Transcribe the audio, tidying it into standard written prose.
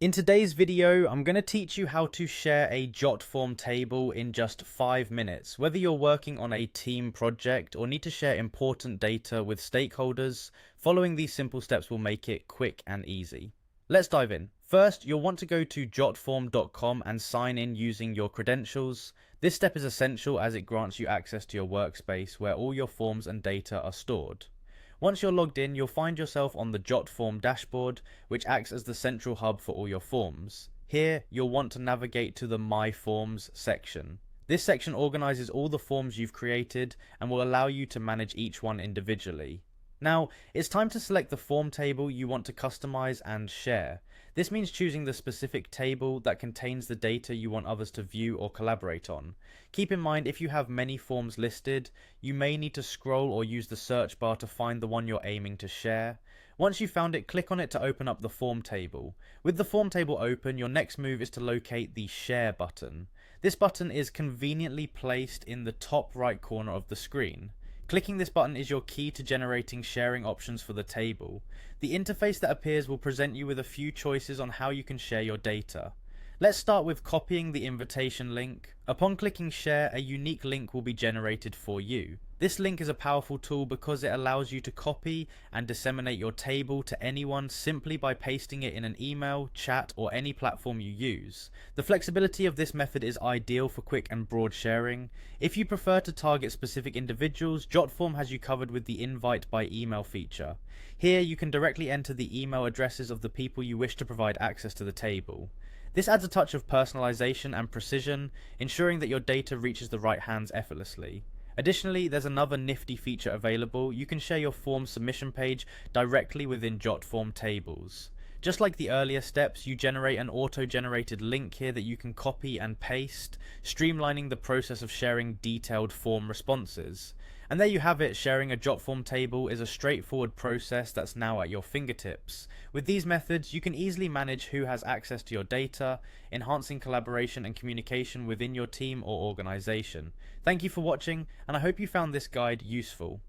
In today's video, I'm going to teach you how to share a Jotform table in just 5 minutes. Whether you're working on a team project or need to share important data with stakeholders, following these simple steps will make it quick and easy. Let's dive in. First, you'll want to go to jotform.com and sign in using your credentials. This step is essential as it grants you access to your workspace where all your forms and data are stored. Once you're logged in, you'll find yourself on the Jotform dashboard, which acts as the central hub for all your forms. Here, you'll want to navigate to the My Forms section. This section organizes all the forms you've created and will allow you to manage each one individually. Now, it's time to select the form table you want to customize and share. This means choosing the specific table that contains the data you want others to view or collaborate on. Keep in mind, if you have many forms listed, you may need to scroll or use the search bar to find the one you're aiming to share. Once you've found it, click on it to open up the form table. With the form table open, your next move is to locate the Share button. This button is conveniently placed in the top right corner of the screen. Clicking this button is your key to generating sharing options for the table. The interface that appears will present you with a few choices on how you can share your data. Let's start with copying the invitation link. Upon clicking share, a unique link will be generated for you. This link is a powerful tool because it allows you to copy and disseminate your table to anyone simply by pasting it in an email, chat, or any platform you use. The flexibility of this method is ideal for quick and broad sharing. If you prefer to target specific individuals, Jotform has you covered with the invite by email feature. Here you can directly enter the email addresses of the people you wish to provide access to the table. This adds a touch of personalization and precision, ensuring that your data reaches the right hands effortlessly. Additionally, there's another nifty feature available. You can share your form submission page directly within Jotform tables. Just like the earlier steps, you generate an auto-generated link here that you can copy and paste, streamlining the process of sharing detailed form responses. And there you have it, sharing a Jotform table is a straightforward process that's now at your fingertips. With these methods, you can easily manage who has access to your data, enhancing collaboration and communication within your team or organization. Thank you for watching, and I hope you found this guide useful.